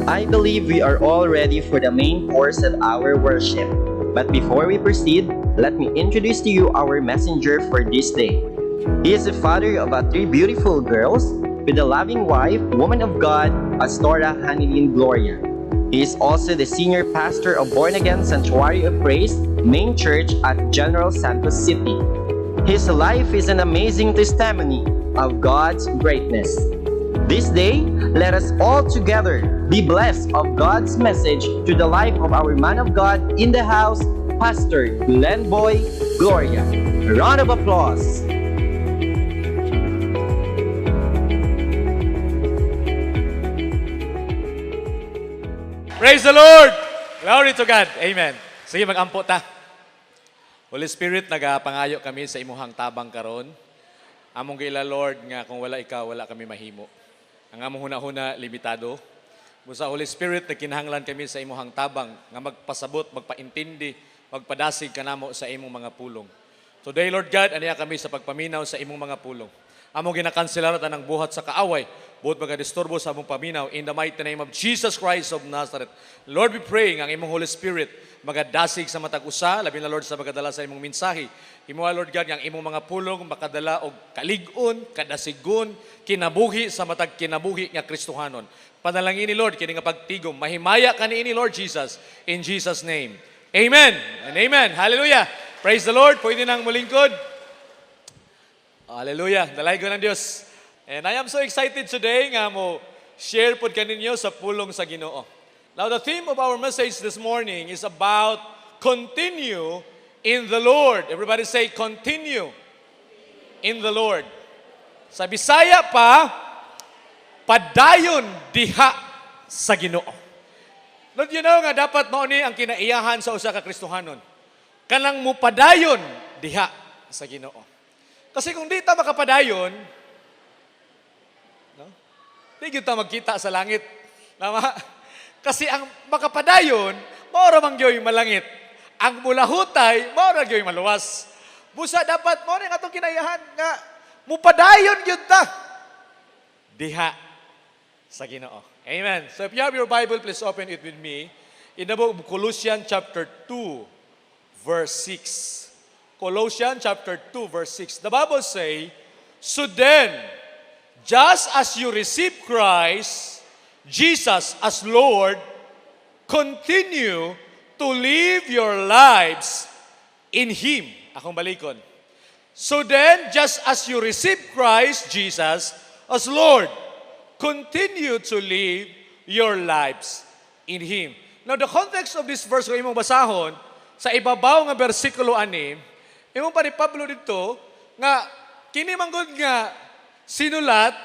I believe we are all ready for the main course of our worship. But before we proceed, let me introduce to you our messenger for this day. He is the father of three beautiful girls with a loving wife, woman of God, Astora Hanilin Gloria. He is also the senior pastor of Born Again Sanctuary of Praise, main church at General Santos City. His life is an amazing testimony of God's greatness. This day, let us all together be blessed of God's message to the life of our man of God in the house, Pastor Glenn Boy Gloria. A round of applause. Praise the Lord! Glory to God. Amen. Sige, mag-ampo ta. Holy Spirit, nagapangayo kami sa imuhang tabang karon. Among gila, Lord, nga kung wala ikaw, wala kami mahimo. Ang among huna-huna, limitado. Busa Holy Spirit, nagkinahanglan kami sa imuhang tabang, nga magpasabot, magpaintindi, magpadasig kanamo sa imong mga pulong. Today, Lord God, aniya kami sa pagpaminaw sa imong mga pulong. Among ginakanselaratan ng buhat sa kaaway, buhat magadisturbo sa among paminaw, in the mighty name of Jesus Christ of Nazareth. Lord, we pray nga ang imong Holy Spirit magadasig sa matag usa, labi na Lord sa magadala sa imong mensahe. Himuha Lord God nga ang imong mga pulong makadala og kalig-on, kadasigon, kinabuhi sa matag kinabuhi nga Kristohanon. Panalangin ni Lord kini nga pagtigom, mahimaya kaniini Lord Jesus, in Jesus name. Amen and amen. Hallelujah. Praise the Lord. Pwede nang mulingkod. Hallelujah. Dalay ko ng Diyos. And I am so excited today nga mo share po kaninyo sa pulong sa Ginoo. Now the theme of our message this morning is about continue in the Lord. Everybody say continue in the Lord. Sa Bisaya pa, padayon diha sa Ginoo. Don't you know nga dapat mao ni ang kinaiyahan sa usa ka Kristohanon. Kanang mo padayon diha sa Ginoo. Kasi kung di ta makapadayon, no? Di gyud ta magkita sa langit. Tama? Kasi ang makapadayon, maura man gyoy malangit. Ang mulahutay, maura gyoy maluwas. Busa dapat mo ning atong kinaiyahan nga mupadayon gyud ta diha sa Ginoo. Amen. So if you have your Bible, please open it with me in the book of Colossians chapter 2 verse 6. Colossians chapter 2 verse 6. The Bible say, so then, just as you receive Christ, Jesus as Lord, continue to live your lives in Him. Akong balikon. So then, just as you receive Christ, Jesus as Lord, continue to live your lives in Him. Now, the context of this verse kung imong basahon, sa ibabaw nga versikulo 6, imong pa ni Pablo dito, nga kini manggod nga sinulat,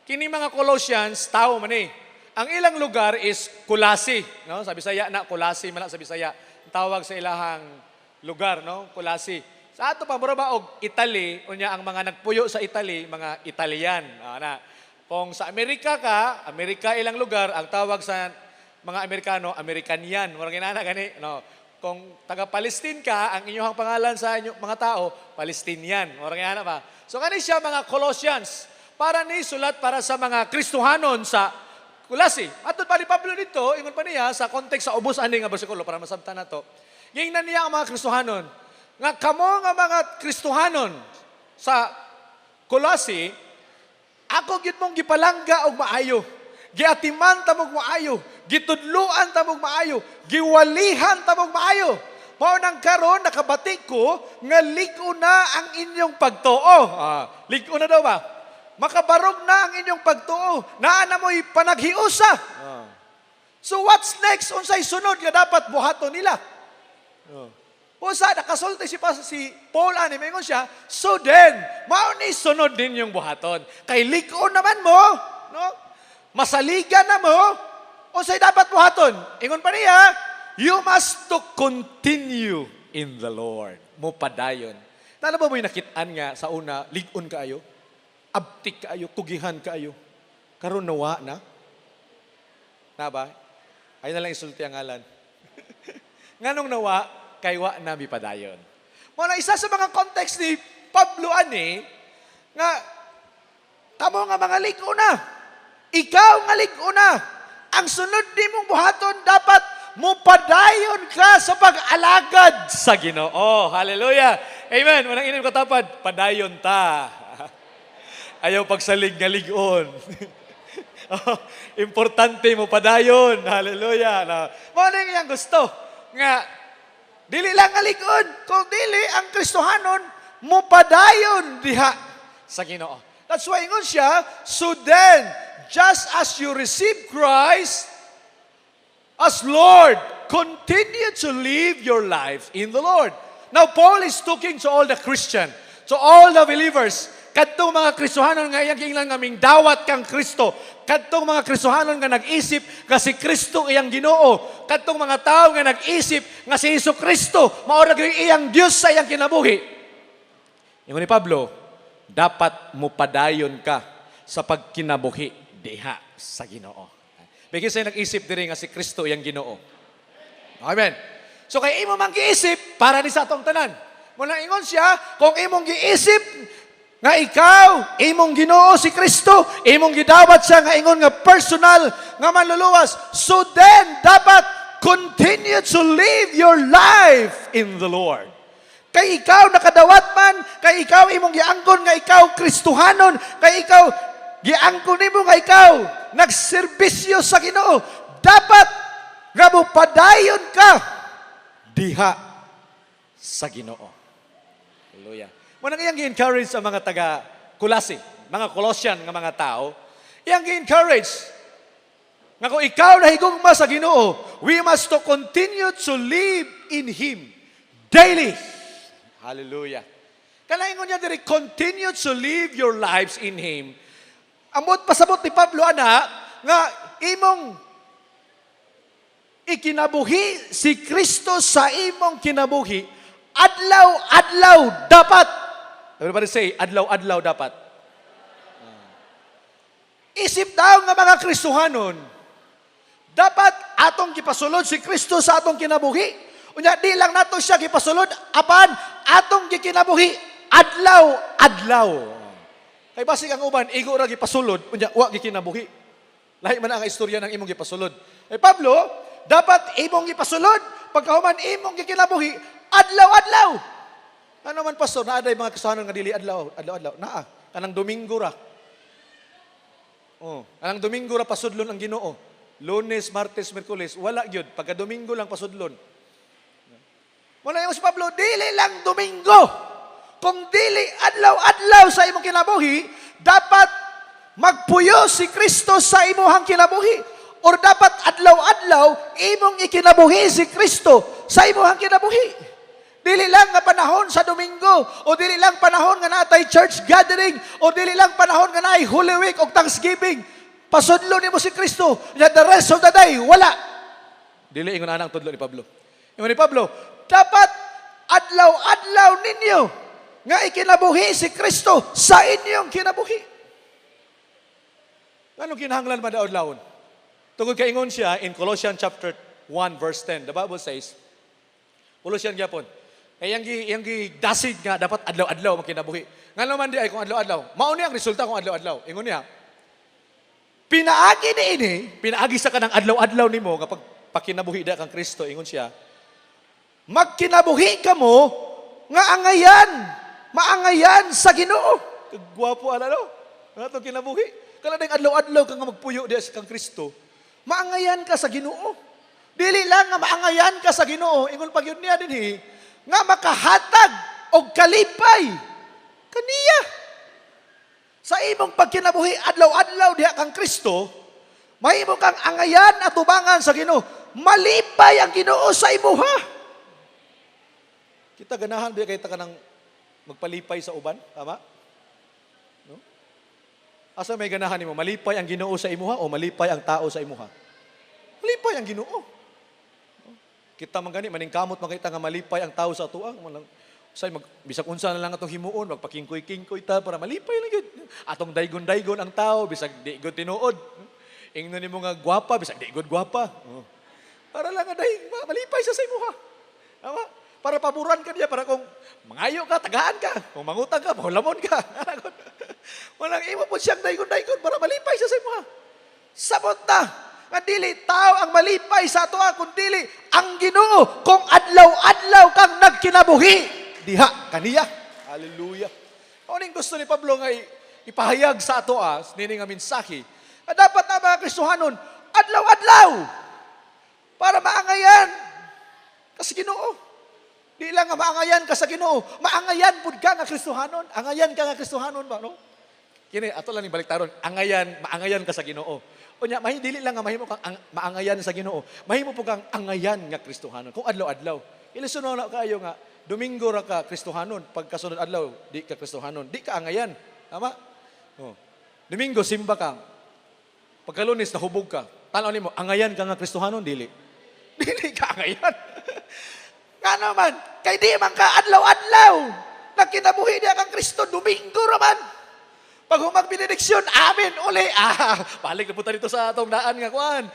kini mga Colossians, tao man eh. Ang ilang lugar is Kulasi, no? Sa Bisaya na Kulasi man sa Bisaya. Tawag sa ilahang lugar, no? Kulasi. Sa ato pa ba og Italy, unya ang mga nagpuyo sa Italy, mga Italian. Na. Kung sa Amerika ka, Amerika ilang lugar, ang tawag sa mga Amerikano, Amerikanian. Murang ginana gani, no? Kung taga-Palestine ka, ang inyong pangalan sa inyong mga tao, Palestinian. Murang ginana ba? So kani siya mga Colossians. Para ni sulat para sa mga Kristohanon sa Kulasi. Atod pa ni Pablo dito, ingon pa niya sa kontekst sa ubos ani nga bersikulo para masabtan nato. Gingnan niya ang mga Kristohanon. Nga kamo nga mga Kristohanon sa Kulasi, ako gyud mong gipalangga og maayo. Giatiman ta mog maayo, gitudluan ta mog maayo, giwalihan ta mog maayo. Mao nang karon nakabatik ko nga lig-o na ang inyong pagtuo. Lig-o na daw ba? Makabarog na ang inyong pagtuo. Naa na mo'y panaghiusa. So what's next? Unsay sunod nga dapat buhaton nila? Usa, nakasulti si Paul, mingon siya, so then, mao ni sunod din yung buhaton. Kay lig-o naman mo, no? Masaligan na mo, unsay dapat buhaton? Ingon pa niya, you must to continue in the Lord. Mo padayon. Tala ba mo'y nakitaan nga sa una, lig-on kaayo? Abtik kaayo, tugihan kaayo. Karon nawa na. Na ba? Ay na lang isulti ang ngalan. Nganong nawa, kay wa na padayon. Muna isa sa mga context ni Pablo ani, nga, kamo nga mga lig-o na. Ikaw nga lig-o na. Ang sunod nimong buhaton dapat mupadayon ka sa pag-alagad sa Ginoo. Hallelujah. Amen. Walang inim katapad, padayon ta. Ayaw pagsalig nga ligon. Importante mo padayon. Hallelujah. Muna yung gusto. Nga, dili lang nga ligon. Kung dili ang Kristohanon, mupadayon diha sa Ginoo. That's why ingon siya, so then, just as you receive Christ as Lord, continue to live your life in the Lord. Now, Paul is talking to all the Christian, to all the believers. Kadtong mga Kristohanon nga iyang kinglan ngaming dawat kang Kristo. Kadtong mga Kristohanon nga nag-isip nga si Kristo iyang Ginoo. Kadtong mga tao nga nag-isip nga si Hesus Kristo mao ra gyud iyang Dios sa iyang kinabuhi. Ingon ni Pablo, dapat mo padayon ka sa pagkinabuhi diha sa Ginoo. Bigyan sa'yo nag-isip diri nga si Kristo iyang Ginoo. Amen. So kay imo mang giisip para ni sa atong tanan. Muna ingon siya, kung imong giisip nga ikaw, imong Ginoo si Kristo, imong gidawat siya nga ingon nga personal nga manluluwas. So then dapat continue to live your life in the Lord. Kay ikaw nakadawat man, kay ikaw imong giangkon nga ikaw Kristohanon, kay ikaw giangkon nimo nga ikaw nagserbisyo sa Ginoo, dapat nga mo padayon ka diha sa Ginoo. Hallelujah. Muna iyang gi-encourage sa mga taga Kulasi, mga Colossian nga mga tao, iyang gi-encourage nga kung ikaw nahigugma sa Ginoo, we must to continue to live in Him daily. Hallelujah. Kalaingon niya diri, continue to live your lives in Him. Amot pasabot ni Pablo ana nga imong ikinabuhi si Kristo sa imong kinabuhi, adlaw-adlaw dapat. Everybody say, adlaw-adlaw dapat. Isip daw nga mga Kristohanon, dapat atong gipasulod si Kristo sa atong kinabuhi. Unya, di lang nato siya gipasulod, apan atong gikinabuhi, adlaw-adlaw. Kay basig ang uban, igo ra gipasulod, unya, wa gikinabuhi. Lahi man ang istorya ng imong gipasulod. Kay Pablo, dapat imong ipasulod, pagkahuman imong gikinabuhi, adlaw-adlaw. Ano man pastor, naaday mga Kristohanon nga dili adlaw-adlaw. Naa, kanang Domingo ra. Kanang Domingo ra pasudlon ang Ginoo. Lunes, Martes, Miyerkules, wala gyud. Pagka Domingo lang pasudlon. Wala yung si Pablo, dili lang Domingo. Kung dili adlaw-adlaw sa imong kinabuhi, dapat magpuyo si Kristo sa imong kinabuhi. Or dapat adlaw-adlaw, imong ikinabuhi si Kristo sa imong kinabuhi. Dili lang nga panahon sa Domingo, o dili lang panahon nga natay church gathering, o dili lang panahon nga naay Holy Week o Thanksgiving. Pasudlo nimo si Kristo. The rest of the day, wala. Dili ingon anang tudlo ni Pablo. Ingon ni Pablo, dapat adlaw-adlaw ninyo nga ikinabuhi si Kristo sa inyong kinabuhi. Anong kinahanglan madaod-lawon? Tungod kay ingon siya in Colossians chapter 1 verse 10. The Bible says, Colossians gyapon. Kay yang dasid nga dapat adlaw-adlaw makinabuhi. Nga naman di ay kung adlaw-adlaw. Mao ni ang resulta kung adlaw-adlaw. Ingon niya, pinaagi sa kanang adlaw-adlaw nimo nga pagkinabuhi da kang Kristo, ingon siya, magkinabuhi kamo nga maangayan sa Ginoo. Kagwapo ala no. Ato kinabuhi. Kala ding adlaw-adlaw kang magpuyo di sa kang Kristo. Maangayan ka sa Ginoo. Dili lang nga maangayan ka sa Ginoo, ingon pa gyud niya dinhi nga makahatag og kalipay kaniya. Sa imong pagkinabuhi adlaw-adlaw diha kang Kristo, mahimo kang angayan at tubangan sa Ginoo. Malipay ang Ginoo sa imuha. Kita ganahan ba kay ta kanang magpalipay sa uban, tama? No? Asa may ganahan nimo? Malipay ang Ginoo sa imuha o malipay ang tao sa imuha? Malipay ang Ginoo. Kita man gani maningkamot makita nga malipay ang tao sa atuang, say bisag unsa na lang atong himuon, magpakingkoy-kingkoy ta para malipay lang gyud. Atong daygon-daygon ang tao bisag di gud tinuod. Ingnon nimo nga gwapa bisag di gud gwapa. Para lang nga malipay sa imuha. Tama? Para paboran ka niya, para kung mangayo ka, tagaan ka. Kung mangutang ka, mahulamon ka. Walang imo po siyang daygon-daygon para malipay sa imuha. Sabot na. Nga dili tao ang malipay sa ato kun dili ang Ginoo kung adlaw-adlaw kang nagkinabuhi diha kaniya. Hallelujah. Uning gusto ni Pablo nga ipahayag sa ato nini nga mensahe. Dapat na mga Kristohanon adlaw-adlaw para maangayan ka sa Ginoo. Di lang nga maangayan ka sa Ginoo, maangayan pud ka nga Kristohanon. Angayan ka nga Kristohanon ba, no? Kini ato lang ni baliktaron, maangayan ka sa Ginoo. Unya dili lang nga mahimo kang maangayan sa Ginoo. Mahimo po kang angayan nga Kristohanon. Kung adlaw-adlaw, ilisuno na kayo nga Domingo ra ka Kristohanon, pagkasunod adlaw di ka Kristohanon, di ka angayan. Tama? Oh. Domingo simba ka. Pagkalunes nahubog ka. Tanaw nimo, angayan ka nga Kristohanon dili. Dili ka angayan. Nga naman, kay di man ka adlaw-adlaw nagkinabuhi diha kang Kristo, Domingo ra man. Pag humag benediksyon, amen, uli. Balik na punta dito sa atong daan nga kuan.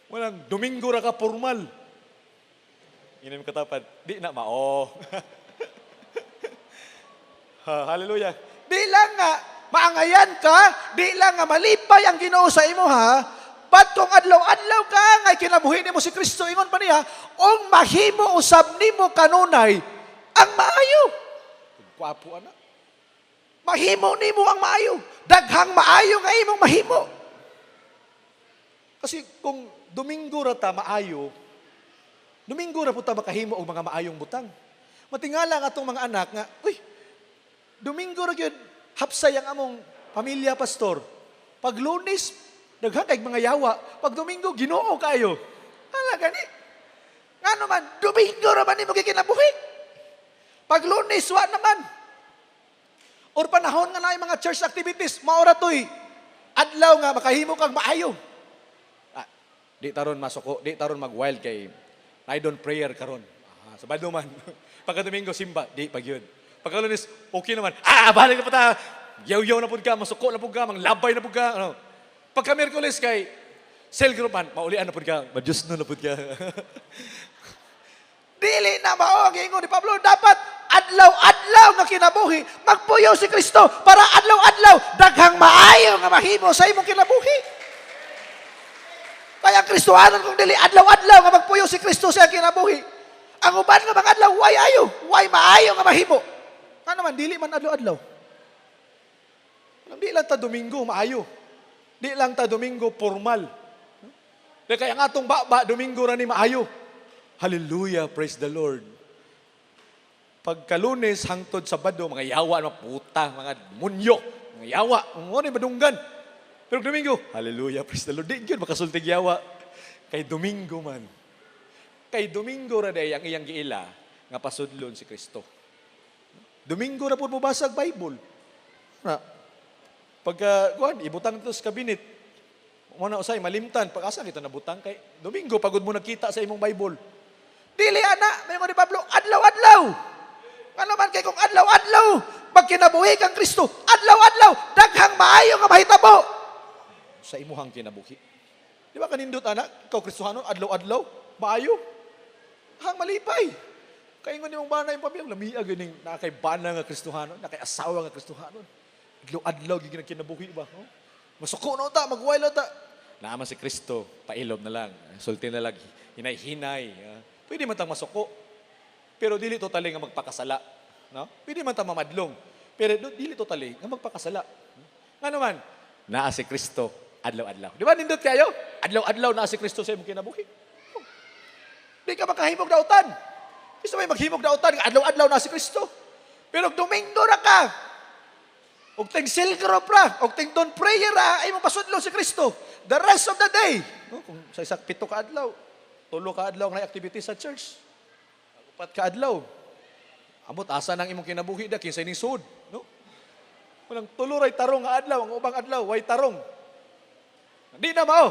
Walang Domingo ra ka formal. Inim katapat, di na mao. Hallelujah. Di lang nga maangayan ka, di lang nga malipay ang Ginoo sa imo But kung adlaw-adlaw ka nga kinabuhi nimo si Kristo ingon pa niya, ong mahimo usab nimo kanunay ang maayo. Gwapo ana. Mahimo nimo ang maayo. Daghang maayo nga imong mahimo. Kasi kung Domingo ra ta maayo, Domingo ra po ta makahimo og mga maayong butang. Matingala nga atong mga anak nga, uy, Domingo ra gyud hapsay ang among pamilya pastor. Pag Lunes, daghang kay mga yawa. Pag Domingo, Ginoo kayo. Ala gani. Nga naman, Domingo ra man nimo kinabuhi. Pag Lunes, wa naman. Or panahon nga na yung mga church activities, maora to'y adlaw nga makahimo kang maayo. Di taron masuko, di taron mag-wild kay I don't prayer karon. Sabado man. Pagka Domingo, simba, di pag yun. Pagka Lunes, okay naman. Balik na po ta. Yaw-yaw na po ka, masuko na po ka, manglabay na po ka. Ano. Pagka Merkules kay cell group man, maulian na po ka, madyos na po ka. Dili na mao ang ingon ni Pablo, dapat adlaw-adlaw nga kinabuhi, magpuyo si Kristo para adlaw-adlaw daghang maayo nga mahimo sa imong kinabuhi. Kaya ang Kristohanon kung dili adlaw-adlaw nga magpuyo si Kristo sa kinabuhi, ang uban nga mga adlaw way ayo, way maayo nga mahimo. Ano man dili man adlaw-adlaw. Di lang ta Domingo maayo. Di lang ta Domingo formal. Kaya ang atong baba Domingo ra ni maayo. Hallelujah, praise the Lord. Pagka Lunes hangtod Sabado, mga yawa, mga puta, mga munyo, mga yawa, mga madunggan. Pero Domingo, hallelujah, praise the Lord. Di yun, makasultig yawa. Kay Domingo man. Kay Domingo ra day ang iyang giila nga pasudlon si Kristo. Domingo ra po mabasag Bible. Pagka, ibutang ito sa kabinet, muna usay, malimtan, pag-asa kita nabutang kay Domingo, pagod mo nakita sa imong Bible. Dili ana, may mga ni Pablo, adlaw-adlaw. Ano man kay kung adlaw-adlaw, magkinabuhi kang Kristo, adlaw-adlaw, daghang maayo nga mahitabo. Sa imuhang kinabuhi. Di ba kanindot anak, ikaw Kristohanon, adlaw-adlaw, maayo. Hang malipay. Kaingon nimong bana yung pamilya, lamia ganing nakay bana nga Kristohanon, nakay asawa nga Kristohanon. Adlaw-adlaw giging kinabuhi ba? Oh? Masuko na ta, magway na ta. Naaman si Kristo, pailob na lang, sulti na lang, hinay-hinay. Pwede man tang masuko. Pero dili totally nga magpakasala. No? Pwede man tang mamadlong. Pero dili totally nga magpakasala. Nga naman, naa si Kristo, adlaw-adlaw. Di ba nindot kayo? Adlaw-adlaw naa si Kristo sa imong kinabuhi. Oh. Di ka makahimog dautan. Gusto may maghimog dautan, adlaw-adlaw naa si Kristo. Pero Domingo ra ka, og ting silgrop ra, og ting don prayer ra, ay mapasudlo si Kristo. The rest of the day. No? Kung sa isak 7 ka adlaw, 3 ka adlaw nga activity sa church. 4 ka adlaw. Amot asa nang imong kinabuhi da kinsa ning sud, no? Walang tuluray tarong nga adlaw, ang ubang adlaw way tarong. Di na mao.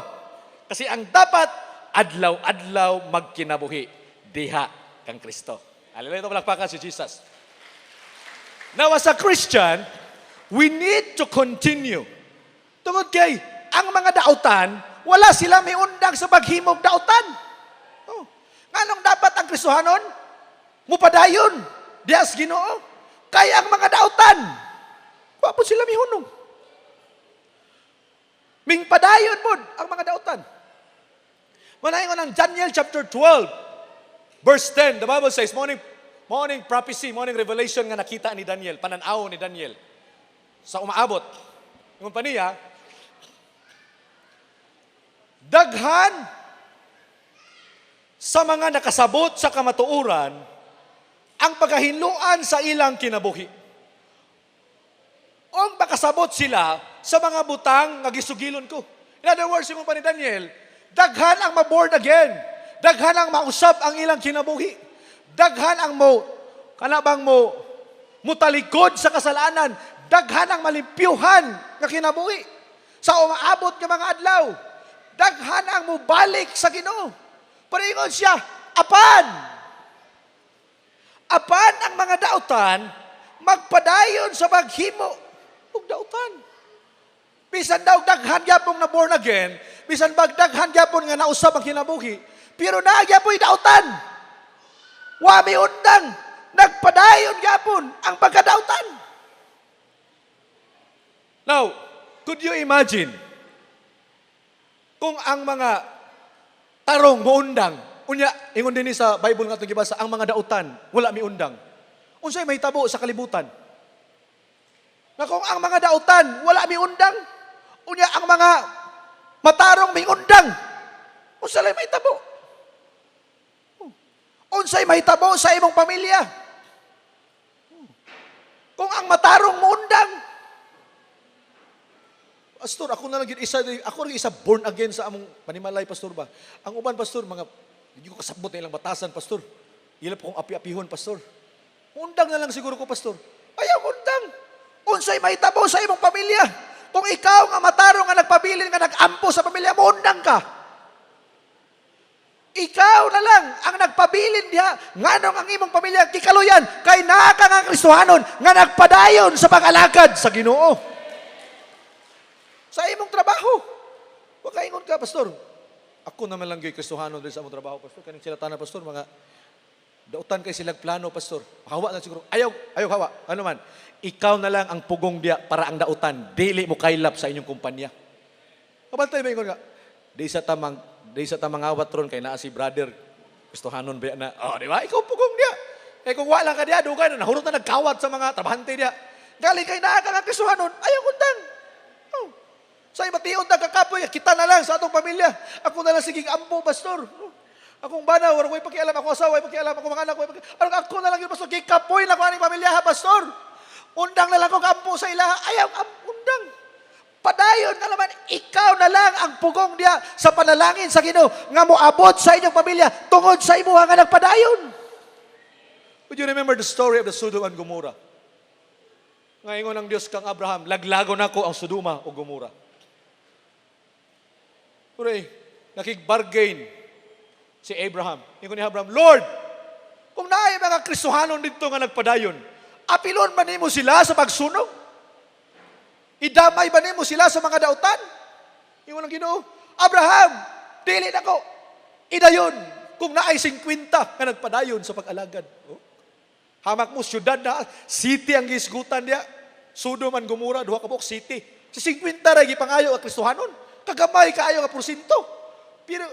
Kasi ang dapat adlaw-adlaw magkinabuhi diha kang Kristo. Hallelujah, palakpakan si Jesus. Now as a Christian, we need to continue. Tungod kay ang mga dautan, wala sila may undang sa paghimog dautan. Nganong dapat ang Kristohanon? Mupadayon. Diyas Ginoo. Kaya ang mga dautan, wapon sila mihunong. Ming padayon po ang mga dautan. Manayon ng Daniel chapter 12, verse 10. The Bible says, morning prophecy, morning revelation nga nakita ni Daniel, pananaw ni Daniel. Sa umaabot. Yung pa niya, daghan sa mga nakasabot sa kamatuuran ang pagkahinluan sa ilang kinabuhi. O makasabot sila sa mga butang nga gisugilon ko. In other words, yung pa ni Daniel, daghan ang ma-born again. Daghan ang mausap ang ilang kinabuhi. Daghan ang mutalikod sa kasalanan. Daghan ang malimpyuhan nga kinabuhi. Sa umaabot ng mga adlaw, daghan ang mubalik sa Ginoo. Paringon siya, apan ang mga dautan, magpadayon sa maghimo ug dautan. Bisan daw daghan gyapon na born again, bisan daghan gyapon nga nausab ang kinabuhi, pero nagyapoy dautan. Wa mi undang, nagpadayon gyapon ang pagkadautan. Now, could you imagine kung ang mga tarong muundang, unya, ingon din sa Bible nga itong gibasa, ang mga dautan, wala mi undang. Unsay may tabo sa kalibutan? Na kung ang mga dautan, wala mi undang, unya ang mga matarong may undang, unsay may tabo? Unsay may tabo sa imong pamilya? Kung ang matarong muundang, Pastor, ako na lang isa born again sa among panimalay, Pastor ba? Ang uban, Pastor, mga, hindi ko kasabot na ilang batasan, Pastor. Ilap kong api-apihon, Pastor. Undang na lang siguro ko, Pastor. Ayaw, undang. Unsay may tabo sa imong pamilya. Kung ikaw nga matarong nga nagpabilin, nga nag-ampo sa pamilya mo, undang ka. Ikaw na lang ang nagpabilin diha. Nganong ang imong pamilya, kikaluyan, kay naka nga Kristohanon, nga nagpadayon sa pag-alagad sa Ginoo. Sa imong trabaho. Huwag kaingon ka, Pastor. Ako naman lang yung Kristohanon din sa among trabaho, Pastor. Kaning sila tanan, Pastor, mga dautan kay silang plano, Pastor. Hawa na siguro. Ayaw hawa. Ano man? Ikaw na lang ang pugong diya para ang dautan. Dili mo kailap sa inyong kumpanya. Kabantay ba ingon ka? Di sa tamang awat ron kay naa si brother Kristohanon ba na. Oh, di ba? Ikaw pugong diya. Kaya kung wala ka diya, dugay na nahurot na nagkawat sa mga trabahante diya. Galing kay naa ka nga Kristohanon, ayaw kundang. Sa imatiyon na kakapoy, kita na lang sa atong pamilya. Ako na lang siging ampo, Pastor. Akong bana, walang may pakialam. Ako asawa, may pakialam. Ako mga anak, may pakialam. Ako na lang yun, Pastor. Kikapoy na ko ang pamilya, ha, Pastor. Undang na lang kong ampo sa ila. Ayaw, undang. Padayon na naman, ikaw na lang ang pugong diya sa panalangin sa Ginoo nga moabot sa inyong pamilya tungod sa imuha nga nagpadayon. Would you remember the story of the Sodom and Gomorrah? Ngayon ng Diyos kang Abraham, laglago na ko ang Sodoma o Gomorrah. Puri, nakig-bargain si Abraham. Ingon ni Abraham, Lord, kung naay mga Kristohanon dito nga nagpadayon, apilon ba nimo sila sa pagsunog? Idamay ba nimo sila sa mga dautan? Ingon ang Ginoo, Abraham, dili na ko. Idayon, kung naay 50 nga nagpadayon sa pag-alagad. Oh? Hamak mo, syudad na, city ang gisgutan niya. Sodom and Gomorrah, duha ka buok city. Si 50 ray gipangayo ang Kristohanon. Kagamay kaayo nga porsyento. Pero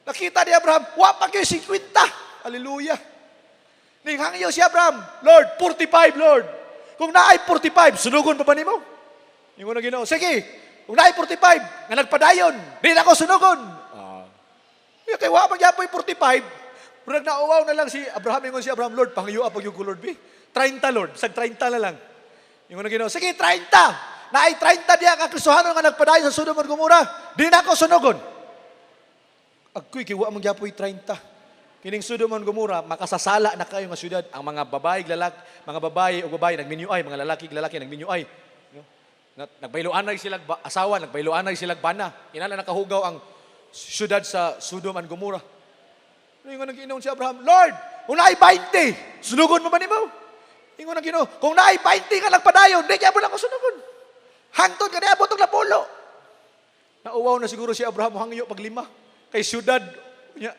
nakita ni Abraham, wa pa kayo 50. Hallelujah. Ninghangyo si Abraham, Lord, 45, Lord. Kung naay 45, sunugon pa ba nimo? Ingon na Ginoo, sige, kung naay 45, nga nagpadayon, di na ko sunugon. Kaya wa pa gyapoy 45, pero nauwaw na lang si Abraham, ingon si Abraham, Lord, pangayo apag yung Lord, 30, Lord, sag 30 na lang. Ingon na Ginoo, sige, 30. Naay 30 diya nga Kristohanon nga nagpadayon sa Sodom and Gomorrah, di na ko sunugon. Agkoy, kiwa mong gyapoy 30. Kining Sodom and Gomorrah, makasasala na kayo nga syudad. Ang mga babae o babae nagminyuay, mga lalaki nagminyuay. Nagbayloanay sila asawa, nagbayloanay sila bana. Inala nakahugaw ang syudad sa Sodom and Gomorrah. Ingon ang Ginoo si Abraham, Lord, kung naay 20, sunugon mo ba nimo? Ingon ang Ginoo, kung naay 20 nga nagpadayon, di gyapon ako sunugon. Hangtod ka na abot og napulo. Nauwaw na siguro si Abraham hangyo pag 5 kay syudad nya.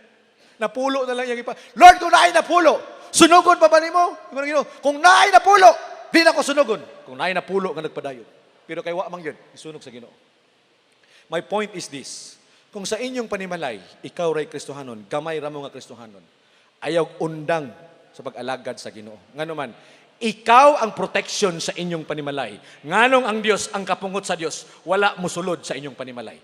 Napulo na lang yang ipa. Lord, kung naay napulo, sunugon pa ba nimo? Ingon ang Ginoo, kung naay napulo, di na ko sunugon. Kung naay napulo nga nagpadayon. Pero kay wa man gyud isunog sa Ginoo. My point is this. Kung sa inyong panimalay, ikaw ray Kristohanon, gamay ra mo nga Kristohanon, ayaw undang sa pag-alagad sa Ginoo. Ngano man, ikaw ang protection sa inyong panimalay. Nganong ang Dios, ang kapungot sa Dios, wala musulod sa inyong panimalay.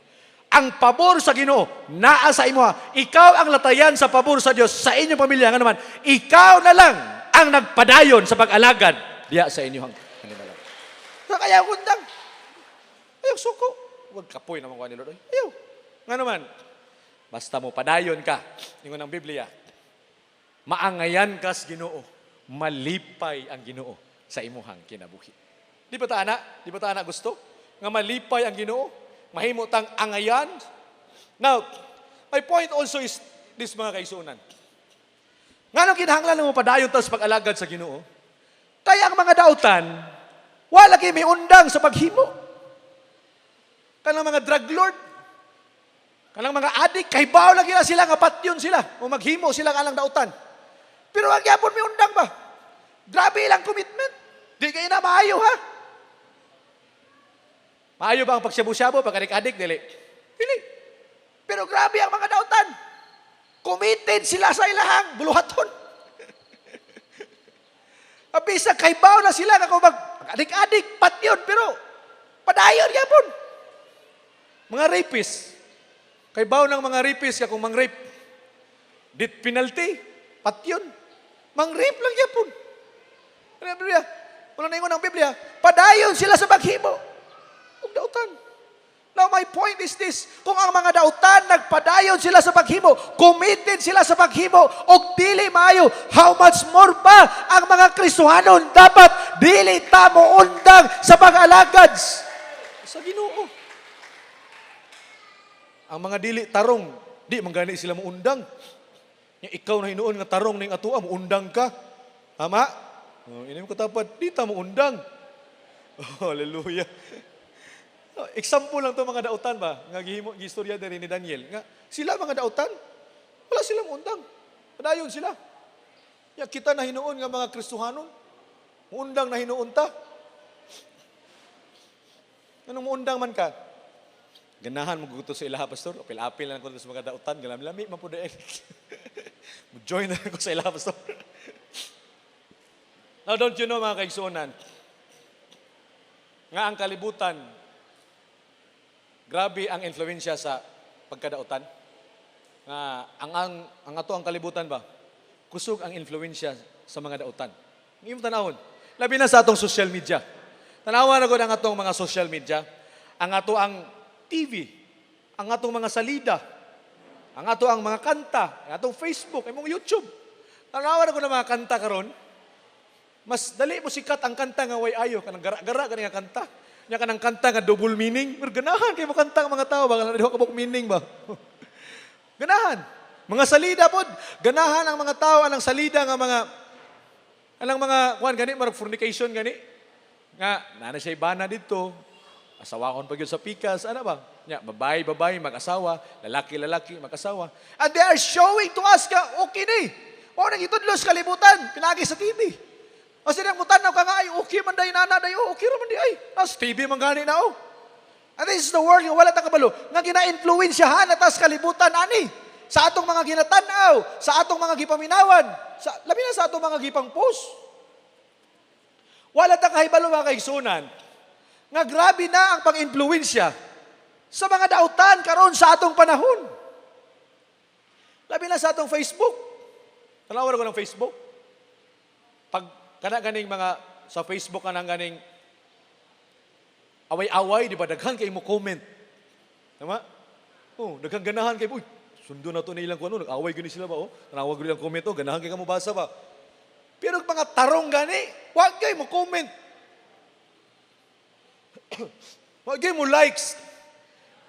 Ang pabor sa Ginoo, naa sa imo. Ikaw ang latayan sa pabor sa Dios sa inyong pamilya. Ngano man, ikaw na lang ang nagpadayon sa pag-alagad diya sa inyong panimalay. Kaya undang. Ayaw suko. Huwag kapoy naman ko ni Lord. Ayaw. Nga naman, basta mo padayon ka, yung ng Biblia, maangayan ka sa Ginoo, malipay ang Ginoo sa imuhang kinabuhi. Di ba ta ana gusto? Nga malipay ang Ginoo, mahimo tang angayan. Now, my point also is this mga kaisunan. Nga nung kinahanglan mo padayon ta sa pag-alagad sa Ginoo, kaya ang mga dautan, wala kay may undang sa paghimo. Kanang mga drug lord, kanang mga adik, kahibaw lagi na sila, nga patyon sila, o maghimo sila alang dautan. Pero ang yapon may undang ba? Grabe ilang commitment. Di kayo na maayo, ha? Maayo ba ang pagsyabo-syabo, pag-adik-adik, dili? Dili. Pero grabe ang mga dautan. Committed sila sa ilahang buluhaton. Abisa, kahibaw na sila, nga kung mag-adik-adik, patyon, pero padayon yapon. Mga rapist, kaibaw ng mga rapist kung mang-rape, death penalty, patyon. Mang-rape lang yapon. Ano yung Biblia? Wala na ingon ng Biblia, padayon sila sa paghimo. Kung dautan. Now my point is this, kung ang mga dautan nagpadayon sila sa paghimo, committed sila sa paghimo, og dili maayo, how much more pa ang mga Kristohanon dapat dili ta mo undang sa pag-alagad sa Ginoo. Ang mga dili tarong, di manggani sila muundang. Ikaw na hinuon nga tarong ning atua, muundang ka. Tama? Ini ko tapat, di ta muundang. Oh, hallelujah. Example lang to mga dautan ba? Nga gistorya diri ni Daniel. Nga sila mga dautan, wala silang muundang. Padayon sila. Ya kita na hinuon nga mga Kristohanon, muundang na hinuon ta. Anong muundang man ka? Ganahan mo gusto sa ilaha, pastor. Apil-apil lang ko sa mga dautan. Galam-lami, mapudain. Join na ko sa ilaha, pastor. Now, don't you know, mga kaigsunan, nga ang kalibutan, grabe ang influensya sa pagkadautan. Nga, ang ato ang kalibutan ba? Kusog ang influensya sa mga dautan. Ngayong tanahon, labi na sa atong social media. Tanawan ako ng atong mga social media. Ang ato ang TV, ang atong mga salida, ang ato ang mga kanta, ang atong Facebook, ang mga YouTube. Tanawan ako ng mga kanta karon. Mas dali mo sikat ang kanta nga way ayo, kanang gara-gara kanang kanta. Nya kanang kanta nga double meaning, pero ganahan kay mo kanta ang mga tao ba kanang kabuk meaning ba. Ganahan. Mga salida pod, ganahan ang mga tao anang salida nga anang mga kuan gani marag fornication gani. Nga nana siya ibana dito. Asawakon pa yun sa pikas, ano ba? Yeah, babae, mag-asawa, lalaki, mag-asawa. And they are showing to us ka, okay na eh. O, nagitudlos kalibutan, pinagi sa TV. O, sinang mutanaw ka nga, ay, okay man day, nana day, okay raman day, ay. Nas, TV man gani na, oh. And this is the world, wala ta kabalo, nga gina-influensyahan atas kalibutan, ani. Sa atong mga ginatanaw, sa atong mga gipaminawan, labi na sa atong mga gipang post. Wala ta kahibalo mga kaigsunan, nga grabe na ang pag-influensya sa mga dautan karon sa atong panahon. Labi na sa atong Facebook. Tanawan ko ng Facebook. Pag ganing mga sa Facebook kanang ganing away-away, di ba? Daghan kay mo comment. Tama? Oh, daghan ganahan kay, uy, sundo na to na ilang kuno, nag-away gani sila ba? Oh, tanawa gani ang comment, oh, ganahan kay ka mo basa ba? Pero mga tarong gani, wag kay mo comment. Wag mo likes.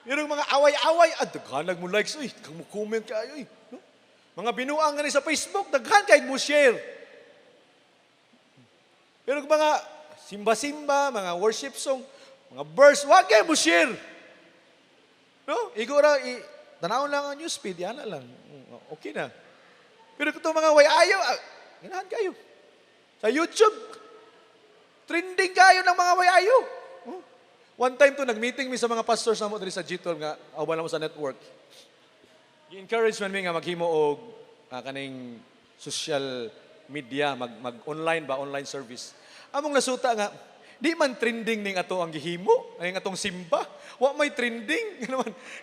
Yung mga away-away, daghanag mo likes, uy, kang mo comment kayo, no? Mga binuang nga sa Facebook, daghan kayo mo share. Pero mga simba-simba, mga worship song, mga verse, wag kayo mo share. No? Igora, tanawon lang ang newsfeed, yan na lang. Okay na. Pero kung mga way-ayaw, ganahan kayo. Sa YouTube, trending kayo ng mga way-ayaw. One time to, nag-meeting mi sa mga pastors na mo diri sa G12 nga, awa na mo sa network. I-encourage man mi nga maghimo og kaning social media, mag-online ba, online service. Among nasuta nga, di man trending ning ato ang gihimo, ang atong simba. Wa may trending.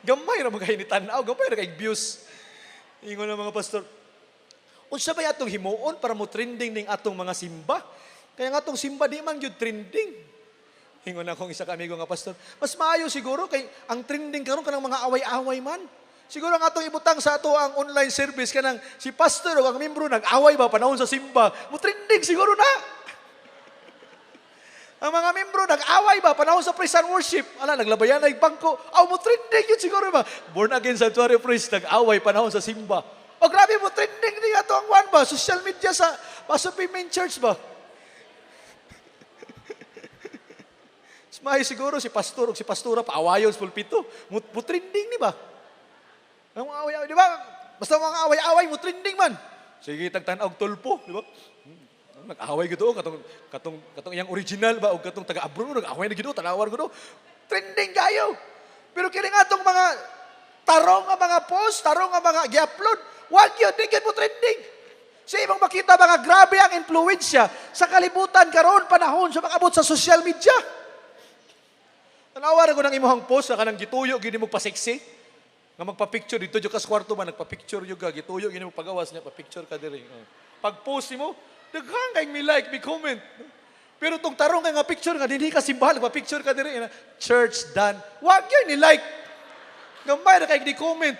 Gamay ra mga hinitanaw, gamay ra kay views. Ingon na mga pastor, unsa ba atong himuon para mo trending ning atong mga simba? Kaya nga atong simba di man gyud trending. Ingon akong isa ka amigo nga pastor, mas maayo siguro kay ang trending karon kanang mga away-away man. Siguro ang atong ibutang sa ato ang online service kanang si pastor o ang membro nag-away ba panahon sa simba, mo trending siguro na. Ang mga membro nag-away ba panahon sa praise and worship, naglabayan na bangko, mo trending yun siguro ba. Born again sanctuary praise, nag-away panahon sa simba. O grabe mo trending din ato ang one ba, social media sa Pasupi Main Church ba. May siguro si pastor o si pastora paawayon sa pulpito. Mutrending ni ba? Ang away-away, di ba? Basta mga away-away, mutrending man. Sige, tagtanaw tulpo, di ba? Nag-away gito, katong yang original ba, o katong taga-abro, nag-away na gito, tanawar gito. Trending kayo. Pero kini nga itong mga tarong nga mga post, tarong nga mga gi-upload, wag yun, di mo trending. Sa imong makita mga grabe ang influensya sa kalibutan karon panahon sa mga abot sa social media. Tanawa ko ng imuhang post na kanang gituyo, gini mo pa-sexy. Nga magpa-picture, dito yung kas kwarto ba, nagpa-picture yung gituyo, gini mo pagawas niya, pa-picture ka diri. Pag-post mo, daghang kayong may like, may comment. Pero itong tarong kay nga picture nga, hindi ka simbahan, nagpa-picture ka diri. Church done. Wag yun, ni-like. Gambay na kayo di-comment.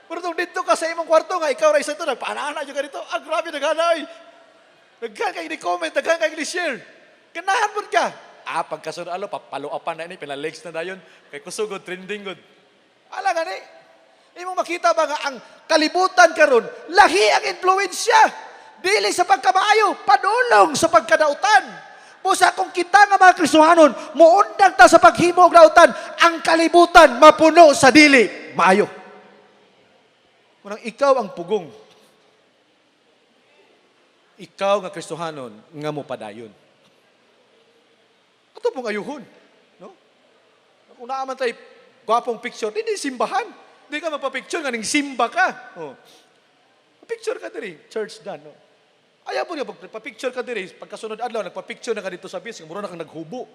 Pero itong dito ka sa imong kwarto nga, ikaw ra isa ito, nagpaanana yung ka dito. Grabe, naghana ay. Daghang kayo di-comment, daghang kayo di-share. Ganahan mo ka. Pagkasunod, papaluapan na ini, pinalegs na dayon. Kay kusugod, trending good. Nga ni, hindi mo makita ba nga ang kalibutan karon lahi ang influensya. Dili sa pagkamaayo, padulong sa pagkadautan. Busa kung kita nga mga Kristohanon, muundang ta sa paghimo og dautan, ang kalibutan mapuno sa dili maayo. Munang ikaw ang pugong. Ikaw nga Kristohanon nga mo padayon. Ito pong ayuhon. No? Kung naaman tayo, gwapong picture, hindi simbahan. Hindi ka mapapicture, nga ning simba ka. Oh. Picture ka diri, church done. No? Ayaw po niya, pagpapicture ka diri, pagkasunod adlaw, nagpapicture na ka dito sa bis, mura na kang naghubo.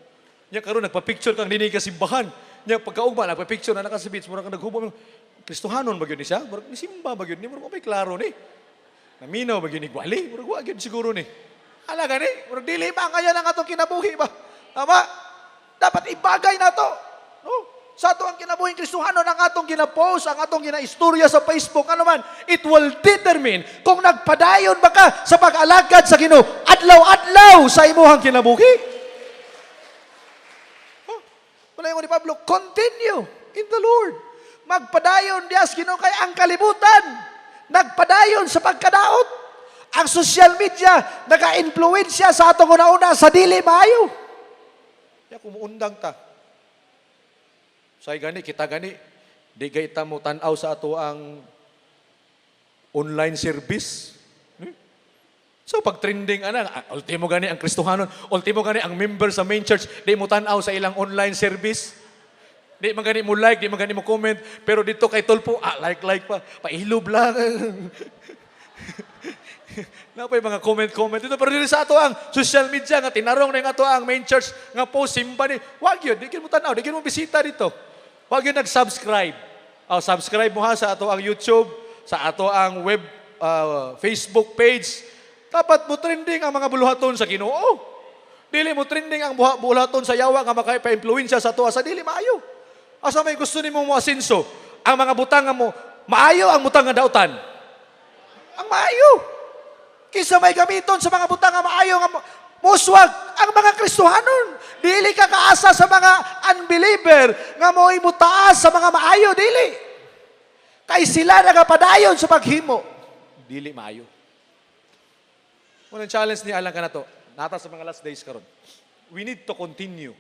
Niya karon nagpapicture kang hindi ka simbahan. Niya pagkaugma, nagpapicture na ka sa bis, mura kang naghubo. Kristohanon ba yun siya? Mura simba ba yun? Mura may klaro ni. Naminaw ba yun ni Gwali? Mura wag yun siguro ni. Alaga ni, mura dili ba kaya ng atong kinabuhi ba? Tama? Dapat ibagay na to. No? Sa ato ang kinabuhing Kristohanon, ang atong ginapost, ang atong ginaistorya sa Facebook, ano man, it will determine kung nagpadayon ba ka sa pag-alagad sa Ginoo adlaw-adlaw sa imuhang kinabuhi. Wala yung ni Pablo, continue in the Lord. Magpadayon dias Ginoo kay ang kalibutan. Nagpadayon sa pagkadaot. Ang social media, naka-influensya sa atong una-una sa dili maayo. Kaya kumuundang ta. Say gani, kita gani, di gayta mo tanaw sa ato ang online service. So pag trending ultimo gani ang Kristohanon, ultimo gani ang member sa main church, di mo tanaw sa ilang online service. Di man gani mo like, di man gani mo comment, pero dito kay Tolpo, like pa, pailob lang. Napay mga comment dito, pero dito sa ato ang social media nga tinarong na yung ato ang main church nga post simba ni, wag yun, di mo tanaw, di mo bisita dito. Wag yun nag-subscribe. Subscribe mo ha sa ato ang YouTube, sa ato ang web Facebook page. Dapat mo trending ang mga buluhaton sa Ginoo. Dili mo trending ang buluhaton sa yawa nga makaipa-influensya sa tuwa sa dili maayo. Asa may gusto nimo mo asinso, ang mga butang mo maayo ang butang nga dautan. Ang maayo. Kisa may gamiton sa mga butang nga maayo nga muswag ang mga Kristohanon. Dili ka kaasa sa mga unbeliever nga mo'y mutaas sa mga maayo, dili. Kay sila nagapadayon sa paghimo. Dili maayo. Unang challenge ni Alan ka na to, nata sa mga last days karon. We need to continue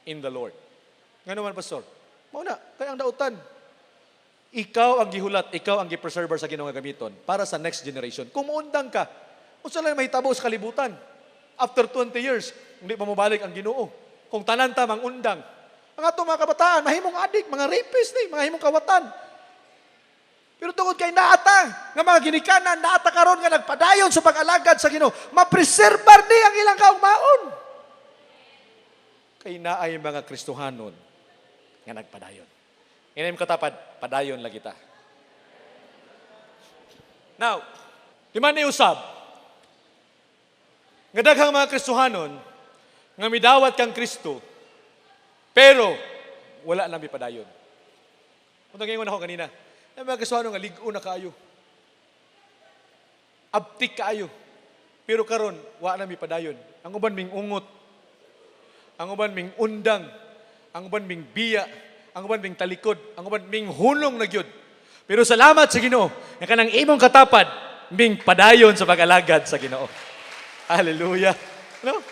in the Lord. Nga naman, Pastor? Mauna, kaya ang dautan. Ikaw ang gihulat, ikaw ang gipreserver sa Ginoo nga gamiton para sa next generation. Kung muundang ka, unsa lang mahitabo sa kalibutan? After 20 years, hindi pa mabalik ang Ginoo. Kung tanan ta mang undang, Ang atong mga kabataan, mahimong adik, mga rapist ni, mga himong kawatan. Pero tungod kay naata, nga mga ginikanan, naata karon nga nagpadayon sa pag-alagad sa Ginoo, mapreserbar ni ang ilang kaugmaon. Kay naay mga Kristohanon nga nagpadayon. Ngayon katapad, padayon lagi ta. Now, di man iusab, nga daghang mga Kristohanon, nga midawat kang Kristo, pero wala nang padayon. Kung nag-ingon ako kanina, ay mga Kristohanon nga ligo na kaayo. Abtik kaayo. Pero karon wala nang padayon. Ang uban ming ungot, ang uban ming undang, ang uban ming biya, ang uban ming talikod, ang uban ming hulong na gyud. Pero salamat sa Ginoo, nga kanang imong katapad ming padayon sa pag-alagad sa Ginoo. Hallelujah. No?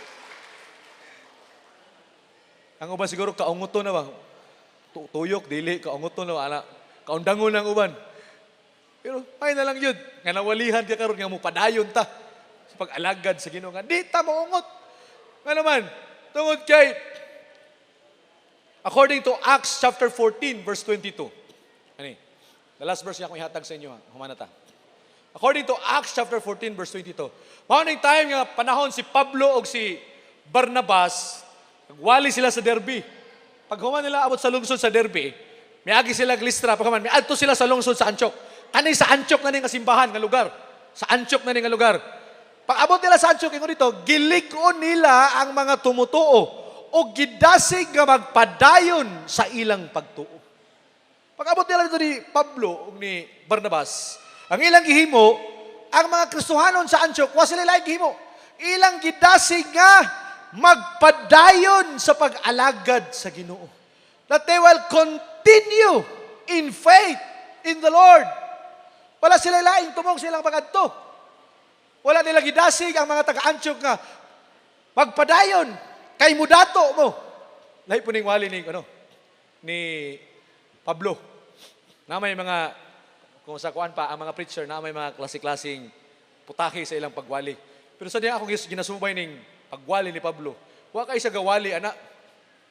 Ang uban siguro kaunguton na ba? Tuyok, dili, kaunguton na ba? Ana, kaundangon ng uban. Pero ay na lang yun. Nga nawalihan ka karon nga mo padayon ta sa pag-alagad sa Ginoo. Nga di ta maungot. Nga naman, tungod kay according to Acts chapter 14 verse 22. Ani? The last verse niya akong ihatag sa inyo. Humana ta. According to Acts chapter 14 verse 22. Maunang time nga panahon si Pablo o si Barnabas, nagwali sila sa Derbe. Pag human nila abot sa lungsod sa Derbe, may agi sila Listra, pag human, may adto sila sa lungsod sa Antioch. Kani sa Antioch na ning kasimbahan nga lugar. Sa Antioch na ning lugar. Pag abot nila sa Antioch, ingon dito, gilik-on nila ang mga tumutuo o gidasig nga magpadayon sa ilang pagtuo. Pag abot nila dito ni Pablo o ni Barnabas, ang ilang gihimo, ang mga Kristohanon sa Antioch, wa sila ilang gihimo. Ilang gidasig nga magpadayon sa pag-alagad sa Ginoo. That they will continue in faith in the Lord. Wala sila laing tumong silang pag-adto. Wala nila gidasig ang mga taga-Antioch nga magpadayon kay mudato mo. Lahi po ning wali ni Pablo. Na may mga, kung sa kuan pa, ang mga preacher na may mga klase-klaseng putahe sa ilang pagwali. Pero sa diya akong ginasubay ning pagwali ni Pablo, wa kay sa gawali, anak.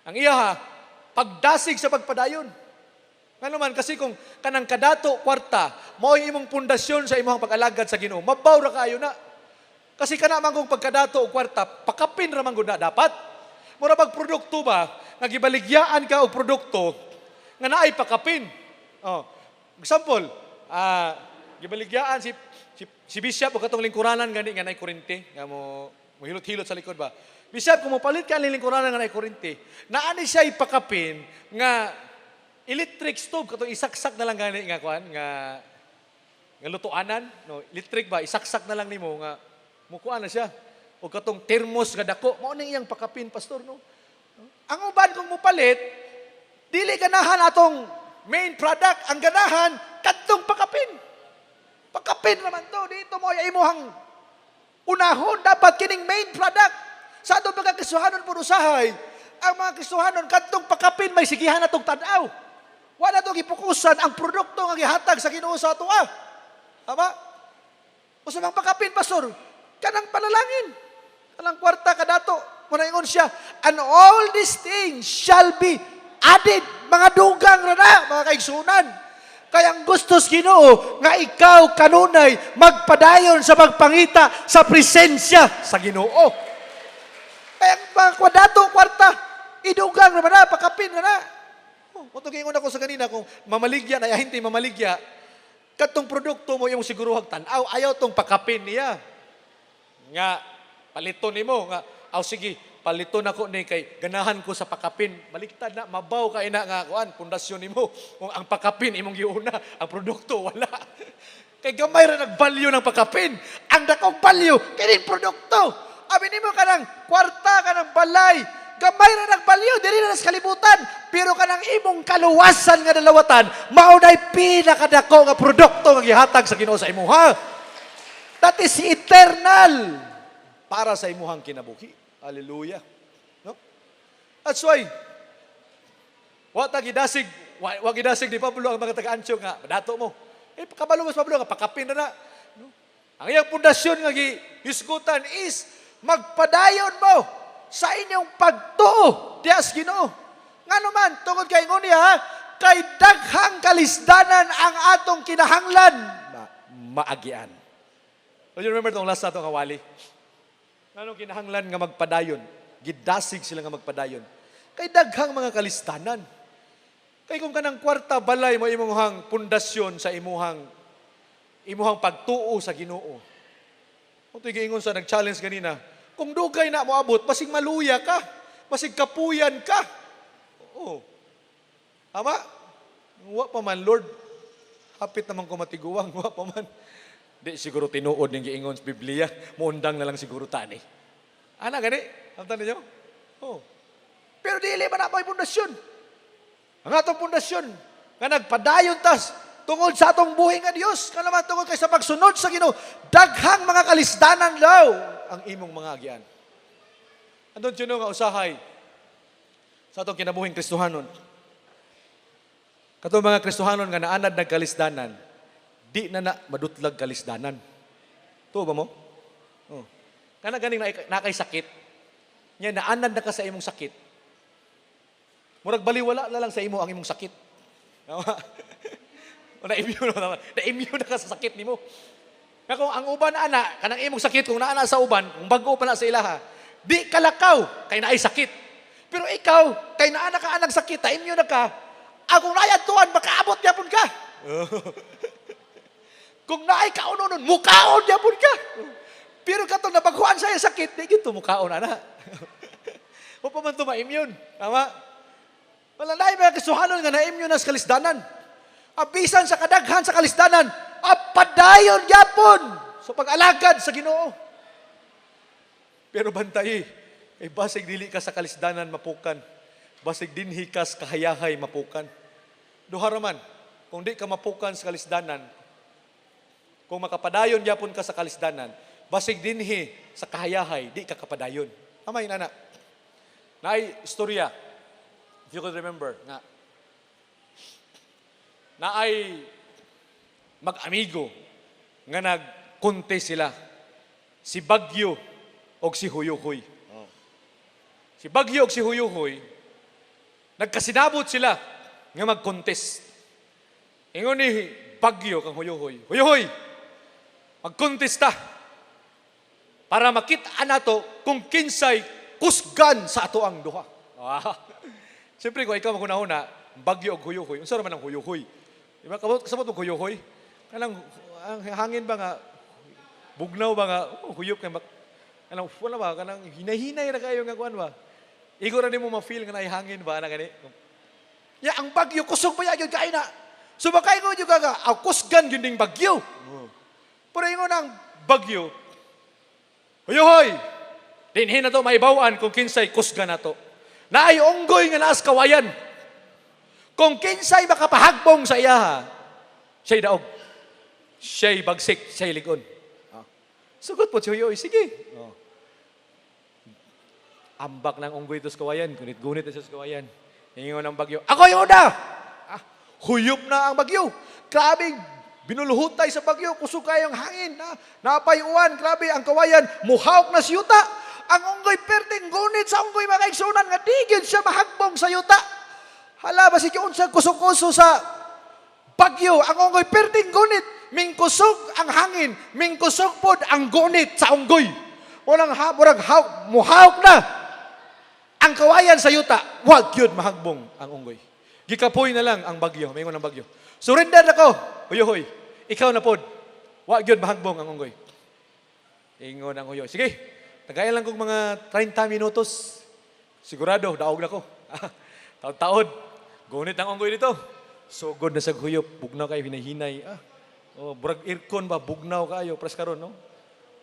Ang iya ha, pagdasig sa pagpadayon. Ano man, kasi kung kanang kadato, kwarta, mao imong pundasyon sa imong pag-alagad sa Ginoo, mabaw ra kaayo na. Kasi kana man kung pagkadato o kwarta, pakapin ra man gud na dapat. Mura pag produkto ba, nagibaligyaan ka og produkto nga naay pakapin. Oh, example, gibaligyaan si Bishop o katong lingkuranan gani nga naay kurente, nga mo hilot-hilot sa likod ba. Bishop, kung mapalit ka ang lingkuranan nga naay kurente, naani siya ipakapin nga electric stove katong isaksak na lang gani nga kuan nga lutuanan, no, electric ba isaksak na lang nimo nga mukuan na siya. O katong thermos nga dako, mao ning iyang pakapin, pastor, no. Ang uban kung mupalit, dili ganahan atong main product, ang ganahan kadtong pakapin. Pakapin naman to, dito mo imuhang unahon dapat kining main product. Sa ato mga Kristohanon pud usahay, ang mga Kristohanon kadtong pakapin may sigihan atong tan-aw. Wala to gipukusan ang produkto nga gihatag sa Ginoo sa ato. Tama? Usa mang pakapin, pastor, kanang panalangin. Kanang kwarta kadato, muna ingon siya, and all these things shall be added. Mga dugang na na, mga kaigsunan. Kaya ang gustos Ginoo nga ikaw kanunay magpadayon sa pagpangita sa presensya sa Ginoo. Kaya ang mga kwadato, kwarta, idugang naman na, pakapin na na. Kung ingon ako sa kanina, kung mamaligya na, hindi mamaligya, katong produkto mo yung siguro hagtanaw, ayaw tong pakapin niya. Nga, paliton ni mo, nga, sige, paliton ako ni kay ganahan ko sa pakapin. Baliktad na, mabaw ka ina nga, kuan, pundasyon ni mo. Kung ang pakapin, imong giuna, ang produkto, wala. Kay gamay ra nag-value ng pakapin. Ang dakong value, kining produkto. Abi nimo kanang kwarta, kanang balay, gamay ra nag-value, dili na sa kalibutan. Pero kanang imong kaluwasan nga dalawatan, maunay pinakadako nga produkto nga gihatag sa Ginoo sa imuha. That is eternal para sa imuhang kinabuhi. Hallelujah. No? That's why, wag gidasig ni Pablo ang mga taga-Antioch nga, dato mo. Kabalo mas Pablo nga, pakapin na na. No? Ang iyang pundasyon nga gihisgutan is, magpadayon mo sa inyong pagtuo, Diyas Ginoo. Nga naman, tungod kay ngunya, kay daghang kalisdanan ang atong kinahanglan. Maagian. Do you remember itong last na itong kawali? Anong kinahanglan nga magpadayon? Gidasig sila nga magpadayon. Kay daghang mga kalisdanan. Kay kung kanang kwarta balay mo imuhang pundasyon sa imuhang pagtuo sa Ginoo. Kung ito'y giingon sa nag-challenge ganina, kung dugay na mo abot, basig maluya ka, basig kapuyan ka. Oo. Ama, wa pa man, Lord. Hapit naman ko matiguang, wa pa man. Di siguro tinuod ng giingon sa Biblia, muundang na lang siguro tani. Ana, gani? Amtan ninyo? Oo. Pero dili man na may pundasyon. Ang atong pundasyon, nga nagpadayon tas, tungod sa atong buhay nga Diyos, ka naman tungod kay sa pagsunod sa Ginoo, daghang mga kalisdanan daw ang imong mga agian. Andun yun nga usahay sa atong kinabuhing Kristohanon. Katong mga Kristohanon nga naanad ng kalisdanan, di na madutlag kalisdanan. Tuo ba mo? Oh. Kana ganing nakay sakit, nya naanad na ka sa imong sakit. Murag baliwala na lang sa imo ang imong sakit. Na-immune na ka sa sakit nimo. Kaya kung ang uban ana, kanang imong sakit, kung naana sa uban, kung bago pa na sa ilaha, di kalakaw, kay naay sakit. Pero ikaw, kay naana ka anang sakit, na-immune na ka, kung naay tuan, makaabot yapon ka. Kung naay kaunon, mukaon yapon ka. Pero katong nabaguan sa sakit, di gito mukaon ana. O pa man ito ma-immune. Tama? Wala na mga kasuhanon nga na-immune na sa kalisdanan. Abisan sa kadaghan sa kalisdanan, padayon yapon sa pag-alagad sa Ginoo. Pero bantay, ay basig dili ka sa kalisdanan mapukan. Basig dinhi ka sa kahayahay mapukan. Duha raman, kung di ka mapukan sa kalisdanan, kung makapadayon yapon ka sa kalisdanan, basig dinhi sa kahayahay, di ka kapadayon. Amay nana. Naay istorya, if you could remember, na ay mag-amigo nga nag-contest sila. Si Bagyo o si Huyuhoy. Si Bagyo o si Huyuhoy, nagkasinabot sila nga mag-contest. Ingon ni Bagyo kang Huyuhoy, Huyuhoy, mag-contest ta para makita nato kung kinsay kusgan sa ato ang duha. Siyempre kung ikaw makunahuna, Bagyo o Huyuhoy, unsa man ang Huyuhoy? Diba, kasabot mo Huyuhoy? Kanang ang hangin ba nga, bugnaw ba nga, huyop kay kanang wala ba, kanang hinahinay na kayo nga kuan ba? Igo ra nimo ma-feel nga hangin ba na gani? Ya ang bagyo kusog pa yun kay na. So bakay ko juga ka, kusgan gyud ding bagyo. Pero ingon ang bagyo, Huyuhoy, dinhi na to maibaw-an kung kinsay kusgan nato. Naay unggoy nga naas kawayan. Kung kinsay makapahagbong sa iya, siya'y daog. Siya'y bagsik, siya'y ligon. Sugot po si Huyuhoy, sige. Ambak ng unggoy ito sa kawayan, gunit-gunit ito sa kawayan. Hingon ang bagyo, ako yung una! Huyop na ang bagyo. Grabing binuluhutay sa bagyo, kusog kayong hangin. Napayuan, grabe ang kawayan, muhawk na si yuta. Ang unggoy perting gunit sa unggoy mga igsunan, nga digid siya mahagbong sa yuta. Hala, basig yun sa kusog-kuso sa bagyo. Ang unggoy perting gunit. Mingkusog ang hangin. Mingkusog pod ang gunit sa unggoy. Walang muhawk na. Ang kawayan sa yuta, wag yun mahagbong ang unggoy. Gikapoy na lang ang bagyo. Mayroon ang bagyo. Surrender ako. Huyuhoy, ikaw na pod. Wag yun mahagbong ang unggoy. Ingon ang Huyuhoy. Sige, tagayan lang kong mga 30 minutos. Sigurado, daog na ko. Taon-taon. Gunit ang unggoy dito. Sugod na sa huyop. Bugnaw kayo, hinahinay. Burag aircon ba? Bugnaw kayo. Pres karon, no?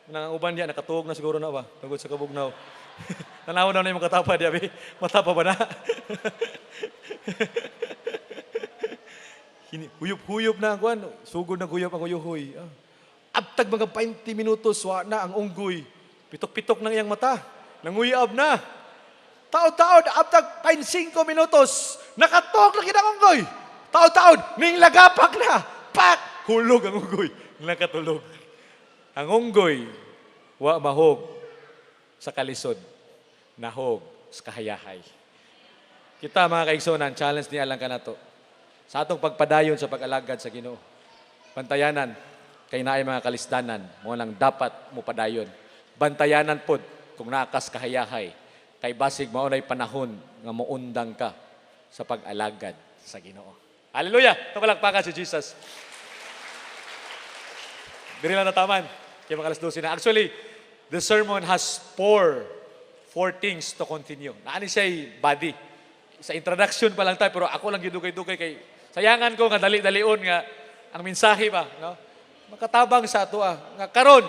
Nang uban niya, nakatuog na siguro na ba? Tagod sa kabugnaw. Tanaw na yung makatapa diya, be. Matapa ba na? Huyop-huyop na ang kuwan. Sugod na huyop ang Huyuhoy. Abtag mga 20 minutos, wa na ang unggoy. Pitok-pitok ng iyang mata. Nanguyab na. Taod-taod, abtag 5 minutos. Nakatog lagi ng unggoy. Taod-taod, ning lagapak na. Pak! Hulog ang unggoy. Nakatulog. Ang unggoy, wa mahog sa kalisod. Nahog sa kahayahay. Kita mga kaigsunan, challenge niya lang ka na to. Sa atong pagpadayon sa pag-alagad sa Ginoo. Bantayanan, kay naay mga kalisdanan, mo lang dapat mo padayon. Bantayanan pod kung naakas kahayahay, kay basig maunay panahon nga muundang ka sa pag-alagad sa Ginoo. Hallelujah! Napalakpakan si Jesus. Diri lang nataman. Kaya mga alas 12 na. Actually, the sermon has four things to continue. Naani siya'y body. Sa introduction pa lang tayo, pero ako lang gidugay-dugay kay sayangan ko nga dali-dalion nga ang mensahe ba, no? Makatabang sa ato nga karon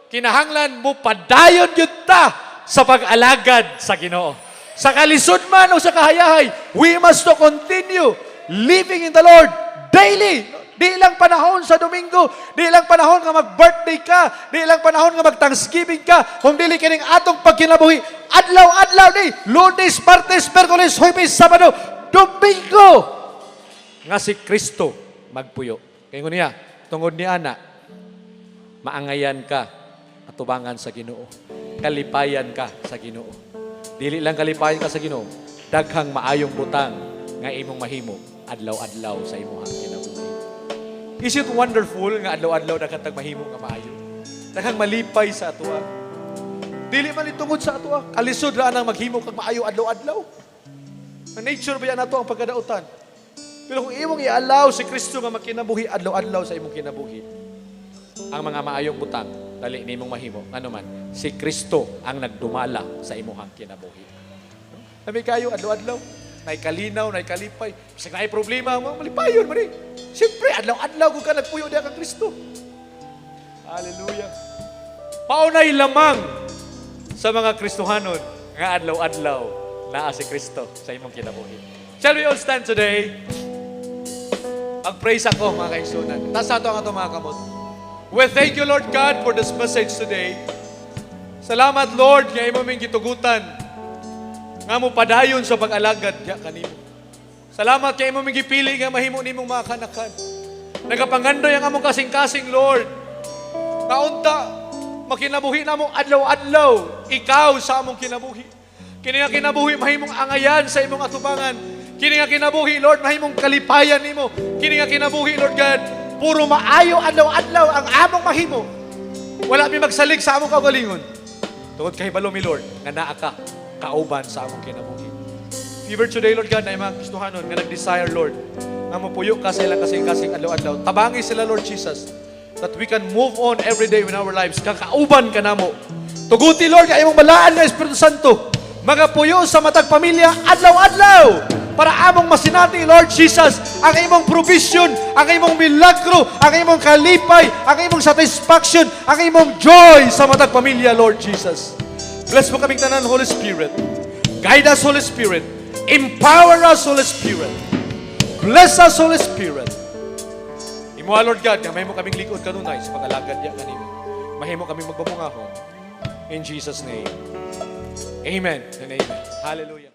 kinahanglan mo padayon gyud ta sa pag-alagad sa Ginoo. Sa kalisod man o sa kahayahay, we must to continue living in the Lord daily. Di lang panahon sa Domingo, di lang panahon nga mag-birthday ka, di lang panahon nga mag-Thanksgiving ka, kung dili kining atong pagkinabuhi, adlaw-adlaw ni, Lunes, Martes, Miyerkules, Huwebes, Sabado, Domingo, nga si Kristo magpuyo. Kaya niya, tungod ni Ana, maangayan ka at tubangan sa Ginoo. Kalipayan ka sa Ginoo. Dili lang kalipayan ka sa Ginoo, daghang maayong butang nga imong mahimo adlaw-adlaw sa imong kinabuhi. Is it wonderful nga adlaw-adlaw daghang mahimo nga maayo? Daghang malipay sa atoa. Dili man itungod sa atoa, kalisod ra nang maghimo kag maayo adlaw-adlaw. Ang nature ba yan nato ang pagkadautan? Pero kung imong i-allow si Kristo nga makinabuhi adlaw-adlaw sa imong kinabuhi, ang mga maayong butang dali nimong mahimo ano man, si Kristo ang nagdumala sa imong kinabuhi. Sabi kayo adlaw-adlaw, nay kalinaw, nay kalipay. Bisag na ay problema, malipayon mo rin. Siyempre, adlaw-adlaw kung ka nagpuyo diya kang Kristo. Hallelujah. Paunay lamang sa mga Kristohanon nga adlaw-adlaw naa si Kristo sa imong kinabuhi. Shall we all stand today? Mag-praise ako, mga kaigsunan. Nasa ito ang ato mga kamot. We thank you, Lord God, for this message today. Salamat, Lord, nga imo ming gitugutan nga mo padayon sa pag-alagad ya kanimo. Salamat kay imo migipili nga mahimo nimong mga kanakan. Nagapangandoy ang among kasing-kasing, Lord. Kaunta makinabuhi namo adlaw-adlaw ikaw sa among kinabuhi. Kini nga kinabuhi mahimong angayan sa imong atubangan. Kini nga kinabuhi, Lord, mahimong kalipayan nimo. Kini nga kinabuhi, Lord God, puro maayo adlaw-adlaw ang among mahimo. Wala mi magsalig sa among kaugalingon. Tungod kay balo mi, Lord, nga naa ka kauban sa among kinabuhi. Fever today, Lord God, na mga Kristohanon nga nag-desire, Lord, nga mapuyo ka sa ilang kasing-kasing adlaw-adlaw. Tabangi sila, Lord Jesus, that we can move on every day in our lives. Kakauban ka namo. Tuguti, Lord, nga imong balaan nga Espiritu Santo. Mga puyo sa matag pamilya, adlaw-adlaw. Para among masinati, Lord Jesus, ang imong provision, ang imong milagro, ang imong kalipay, ang imong satisfaction, ang imong joy sa matag pamilya, Lord Jesus. Bless mo kaming tanan, Holy Spirit. Guide us, Holy Spirit. Empower us, Holy Spirit. Bless us, Holy Spirit. Imo, Lord God, nga mahimo kaming likod kanunay sa pag-alagad ya kanimo. Mahimo kaming magbabungahon. In Jesus' name. Amen and amen. Hallelujah.